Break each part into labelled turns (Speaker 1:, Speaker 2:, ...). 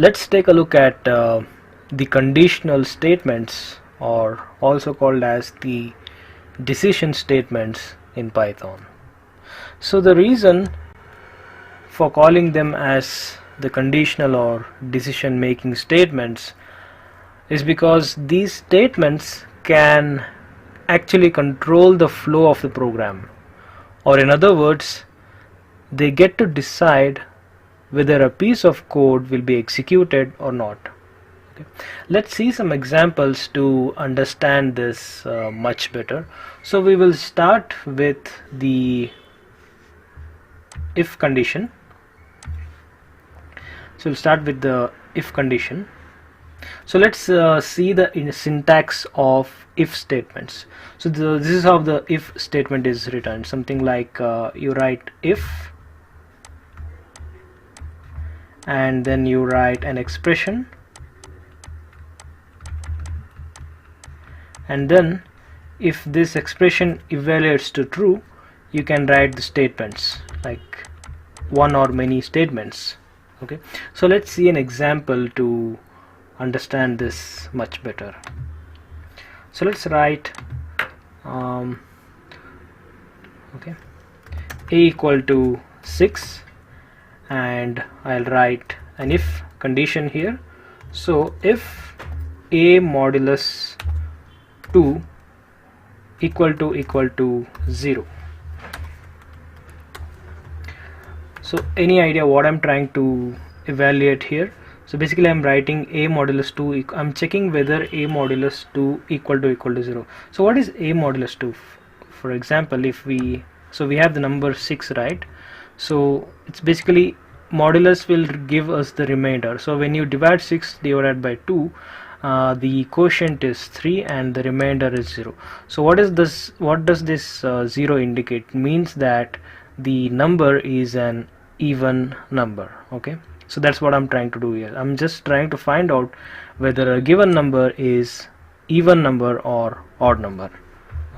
Speaker 1: Let's take a look at the conditional statements, or also called as the decision statements in Python. So the reason for calling them as the conditional or decision making statements is because these statements can actually control the flow of the program, or in other words, they get to decide whether a piece of code will be executed or not. Okay. Let's see some examples to understand this much better. So we will start with the if condition. So we'll start with the if condition. So let's see the syntax of if statements. So this is how the if statement is written. Something like you write if, and then you write an expression, and then if this expression evaluates to true, you can write the statements like one or many statements. Okay, so let's see an example to understand this much better. So let's write okay, a equal to 6, and I'll write an if condition here. So if a modulus 2 equal to 0. So any idea what I'm trying to evaluate here? So basically I'm writing a modulus 2, I'm checking whether a modulus 2 equal to 0. So what is a modulus 2? For example, if we have the number 6, right? So it's basically modulus will give us the remainder. So when you divide 6 divided by 2, the quotient is 3 and the remainder is 0. So what does this 0 indicate? Means that the number is an even number. Okay, so that's what I'm trying to do here. I'm just trying to find out whether a given number is even number or odd number.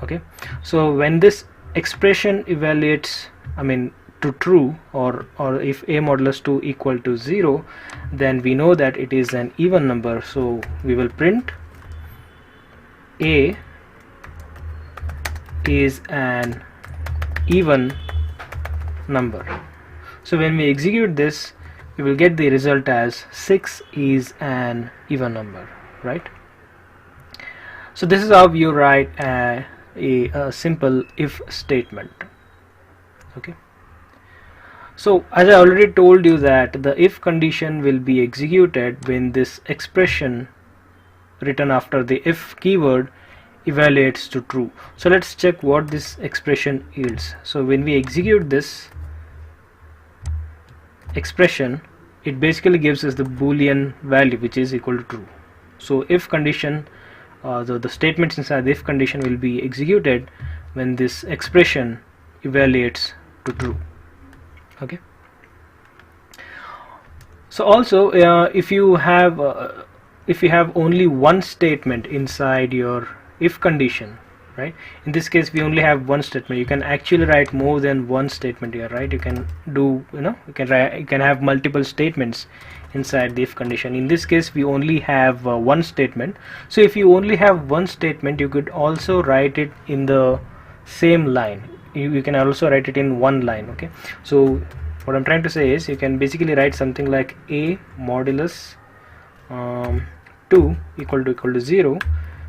Speaker 1: Okay, so when this expression evaluates, to true, or if a modulus 2 equal to 0, then we know that it is an even number. So we will print a is an even number. So when we execute this, we will get the result as 6 is an even number, right? So this is how you write a simple if statement. Okay, so as I already told you that the if condition will be executed when this expression written after the if keyword evaluates to true. So let's check what this expression yields. So when we execute this expression, it basically gives us the boolean value which is equal to true. So if condition, the statements inside the if condition will be executed when this expression evaluates to true. Okay, so also if you have only one statement inside your if condition, right? In this case we only have one statement. You can actually write more than one statement here, right? You can do, you can have multiple statements inside the if condition. In this case we only have one statement. So if you only have one statement, you could also write it in the same line. You can also write it in one line. Okay, so what I'm trying to say is you can basically write something like a modulus 2 equal to 0.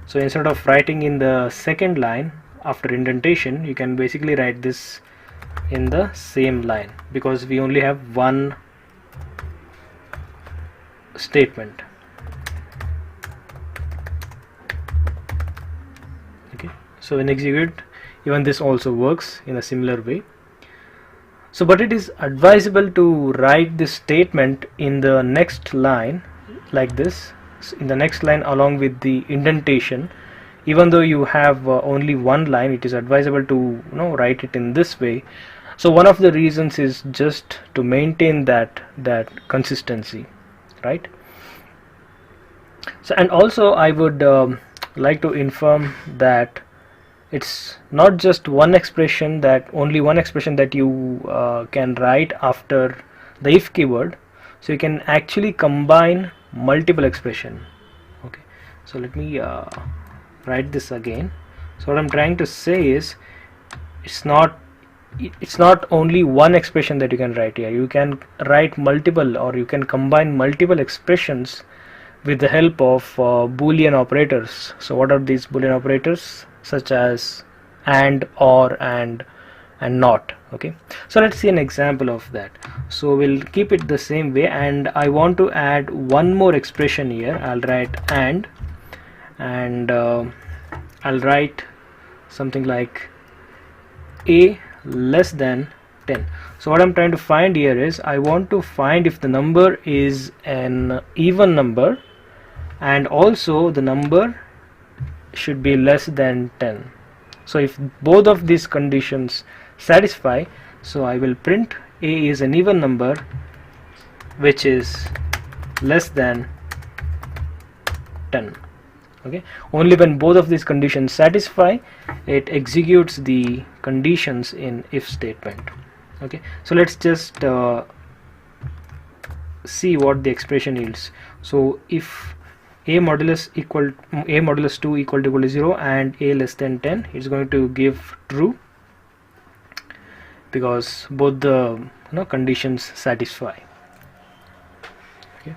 Speaker 1: So instead of writing in the second line after indentation, you can basically write this in the same line, because we only have one statement. Okay, so when execute, even this also works in a similar way. So but it is advisable to write this statement in the next line like this, in the next line along with the indentation. Even though you have only one line, it is advisable to write it in this way. So one of the reasons is just to maintain that consistency, right? So and also I would like to inform that it's not just only one expression that you can write after the if keyword. So you can actually combine multiple expression. Okay, so let me write this again. So what I'm trying to say is, it's not only one expression that you can write here. You can write multiple, or you can combine multiple expressions with the help of Boolean operators. So what are these Boolean operators? Such as and, or, and not. Okay, so let's see an example of that. So we'll keep it the same way, and I want to add one more expression here. I'll write and I'll write something like a less than 10. So what I'm trying to find here is, I want to find if the number is an even number, and also the number should be less than 10. So if both of these conditions satisfy, so I will print a is an even number which is less than 10. Okay, only when both of these conditions satisfy, it executes the conditions in if statement. Okay, so let's just see what the expression yields. So if a modulus 2 equal to 0 and a less than 10, it's going to give true because both the conditions satisfy. Okay,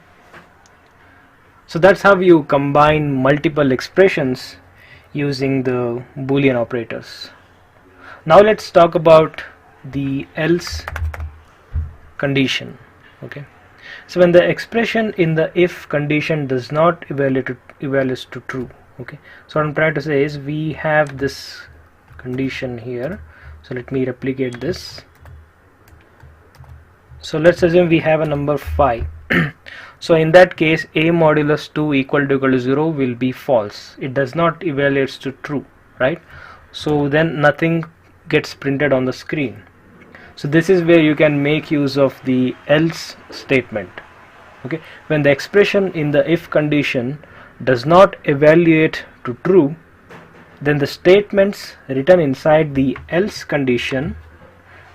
Speaker 1: so that's how you combine multiple expressions using the Boolean operators. Now let's talk about the else condition. Okay, so when the expression in the if condition does not evaluate to true. Okay, so what I'm trying to say is, we have this condition here. So let me replicate this. So let's assume we have a number 5. So in that case, a modulus 2 equal to 0 will be false. It does not evaluate to true, right? So then nothing gets printed on the screen. So this is where you can make use of the else statement. Okay, when the expression in the if condition does not evaluate to true, then the statements written inside the else condition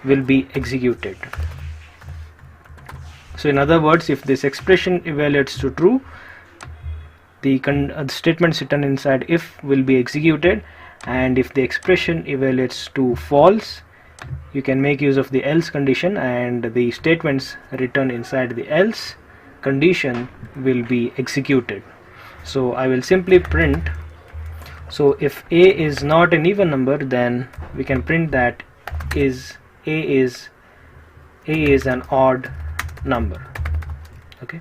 Speaker 1: will be executed. So in other words, if this expression evaluates to true, the statements written inside if will be executed, and if the expression evaluates to false, you can make use of the else condition, and the statements written inside the else condition will be executed. So I will simply print, so if a is not an even number, then we can print that a is an odd number. Okay,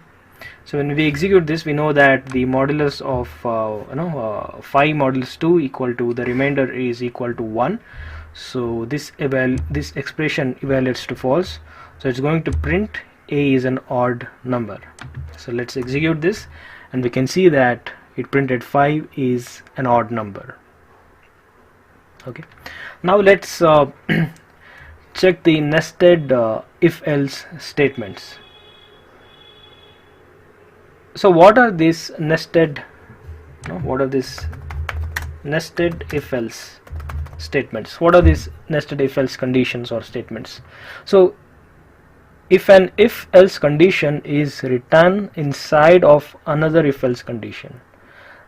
Speaker 1: so when we execute this, we know that the modulus of 5 modulus 2 equal to the remainder is equal to 1. So this expression evaluates to false, so it's going to print a is an odd number. So let's execute this, and we can see that it printed 5 is an odd number. Okay, now let's check the nested if else statements. So what are these nested if else statements? What are these nested if else conditions or statements? So if an if else condition is written inside of another if else condition,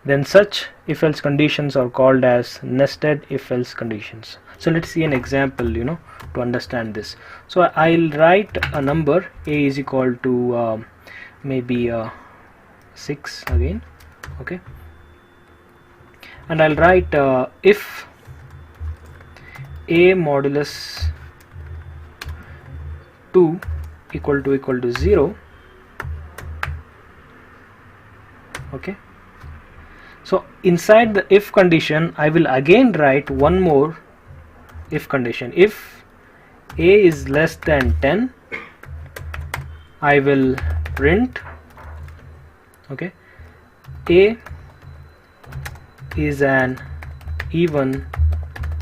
Speaker 1: then such if else conditions are called as nested if else conditions. So let's see an example to understand this. So I'll write a number a is equal to maybe 6 again. Okay, and I'll write if a modulus 2 equal to 0. Okay, so inside the if condition, I will again write one more if condition. If a is less than 10, I will print, okay, a is an even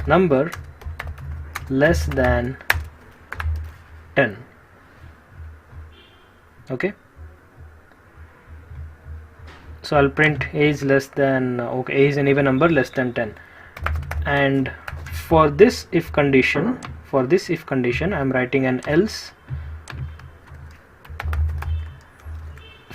Speaker 1: number less than 10. Okay, so I'll print a is less than a is an even number less than 10. And for this if condition, I'm writing an else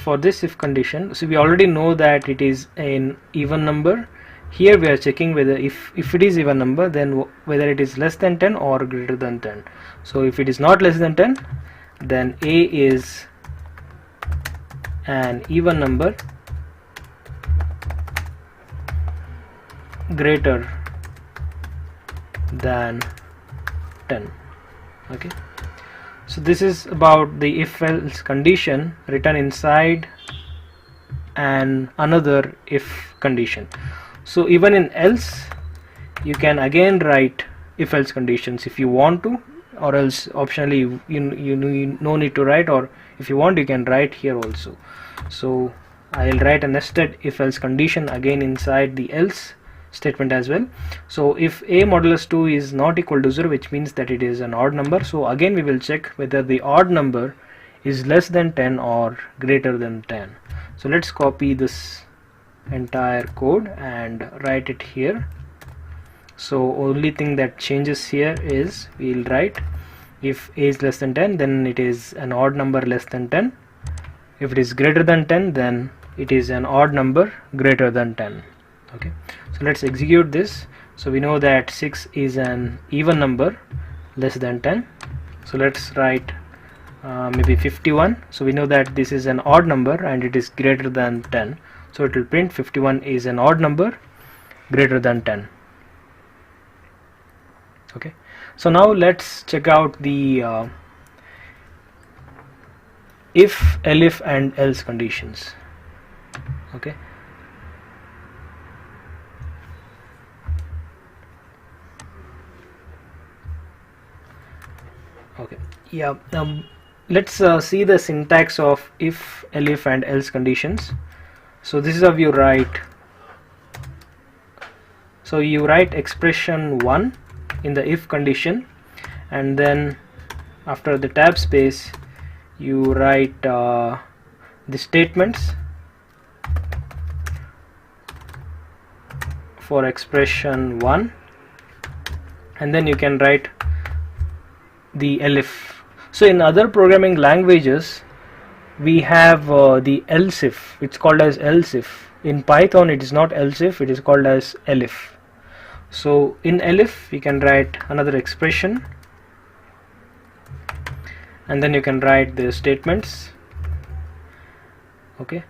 Speaker 1: for this if condition, so we already know that it is an even number. Here we are checking whether if it is even number, then whether it is less than 10 or greater than 10. So if it is not less than 10, then A is an even number greater than 10. Okay, so this is about the if else condition written inside another if condition. So even in else, you can again write if else conditions if you want to, or else optionally you no need to write, or if you want you can write here also. So I'll write a nested if else condition again inside the else statement as well. So if a modulus 2 is not equal to 0, which means that it is an odd number, so again we will check whether the odd number is less than 10 or greater than 10. So let's copy this entire code and write it here. So only thing that changes here is we'll write if a is less than 10, then it is an odd number less than 10. If it is greater than 10, then it is an odd number greater than 10. Okay, so let's execute this. So we know that 6 is an even number less than 10. So let's write maybe 51. So we know that this is an odd number and it is greater than 10. So it will print 51 is an odd number greater than 10. Okay, so now let's check out the if, elif and else conditions. Okay, okay, yeah, let's see the syntax of if, elif and else conditions. So this is how you write. So you write expression 1 in the if condition, and then after the tab space you write the statements for expression 1, and then you can write the elif. So in other programming languages we have the else if, it's called as else if. In Python it is not else if, it is called as elif. So in elif you can write another expression, and then you can write the statements. Okay,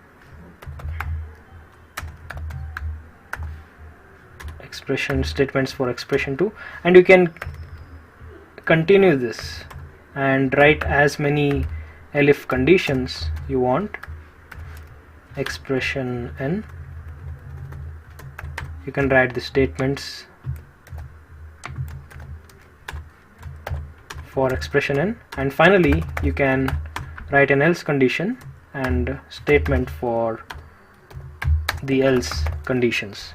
Speaker 1: expression statements for expression 2, and you can continue this and write as many elif conditions you want. Expression n, you can write the statements for expression n, and finally you can write an else condition and statement for the else conditions.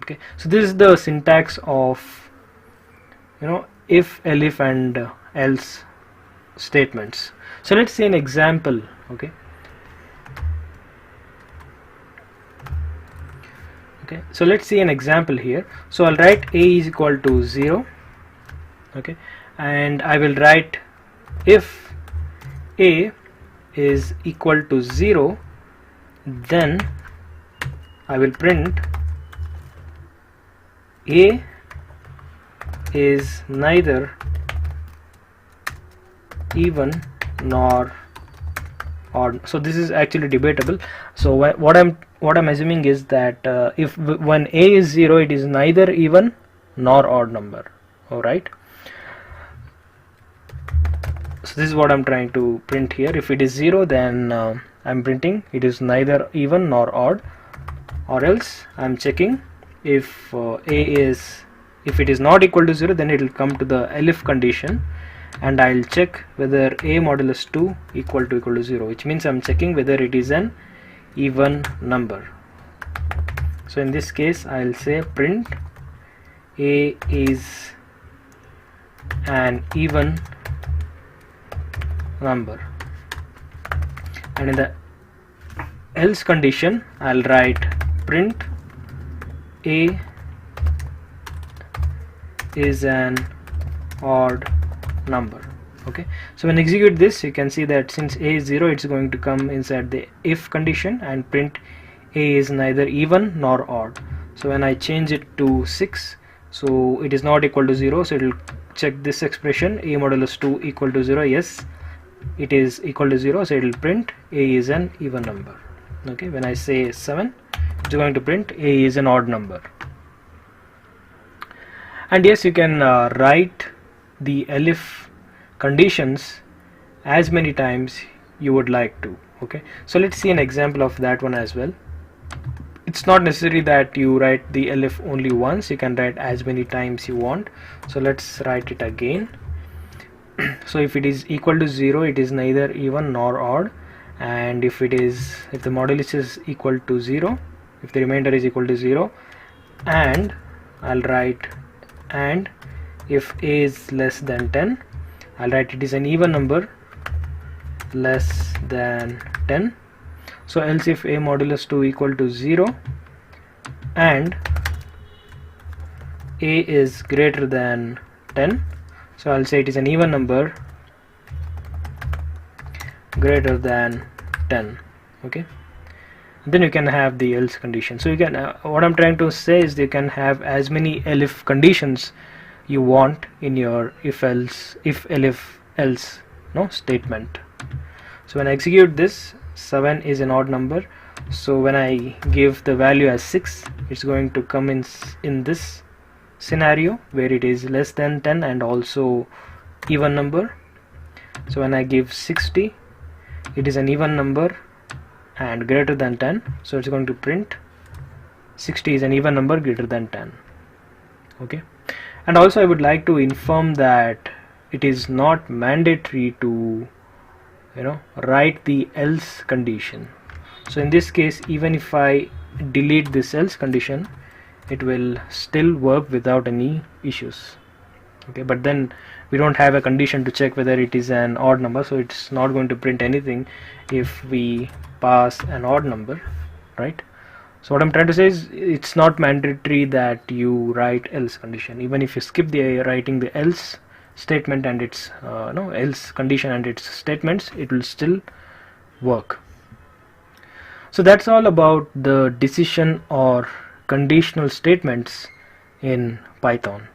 Speaker 1: Okay, so this is the syntax of if, elif and else statements. So let's see an example. Okay, so let's see an example here. So I'll write a is equal to 0. Okay, and I will write if a is equal to 0, then I will print a is neither even nor odd. So this is actually debatable. So what I'm assuming is that if when a is 0, it is neither even nor odd number. Alright, so this is what I'm trying to print here. If it is 0, then I'm printing it is neither even nor odd, or else I'm checking if if it is not equal to 0, then it will come to the elif condition, and I'll check whether a modulus 2 equal to 0, which means I'm checking whether it is an even number. So in this case I'll say print a is an even number, and in the else condition I'll write print a is an odd number. Okay, so when I execute this, you can see that since a is 0, it's going to come inside the if condition and print a is neither even nor odd. So when I change it to 6, so it is not equal to 0, so it will check this expression a modulus 2 equal to 0. Yes, it is equal to 0, so it will print a is an even number. Okay, when I say 7, it's going to print a is an odd number. And yes, you can write the elif conditions as many times you would like to. Okay, so let's see an example of that one as well. It's not necessary that you write the elif only once, you can write as many times you want. So let's write it again. So if it is equal to 0, it is neither even nor odd, and if the modulus is equal to 0, if the remainder is equal to 0, and I'll write and if a is less than 10, I'll write it is an even number less than 10. So else if a modulus 2 equal to 0 and a is greater than 10, so I'll say it is an even number greater than 10. Okay, then you can have the else condition. So you can what I'm trying to say is you can have as many elif conditions you want in your if elif else statement. So when I execute this, 7 is an odd number, so when I give the value as 6, it's going to come in this scenario where it is less than 10 and also even number. So when I give 60, it is an even number and greater than 10, so it's going to print 60 is an even number greater than 10. Okay, and also I would like to inform that it is not mandatory to write the else condition. So in this case, even if I delete this else condition, it will still work without any issues. Okay, but then we don't have a condition to check whether it is an odd number, so it's not going to print anything if we pass an odd number, right? So what I'm trying to say is it's not mandatory that you write else condition. Even if you skip the writing the else statement and its else condition and its statements, it will still work. So that's all about the decision or conditional statements in Python.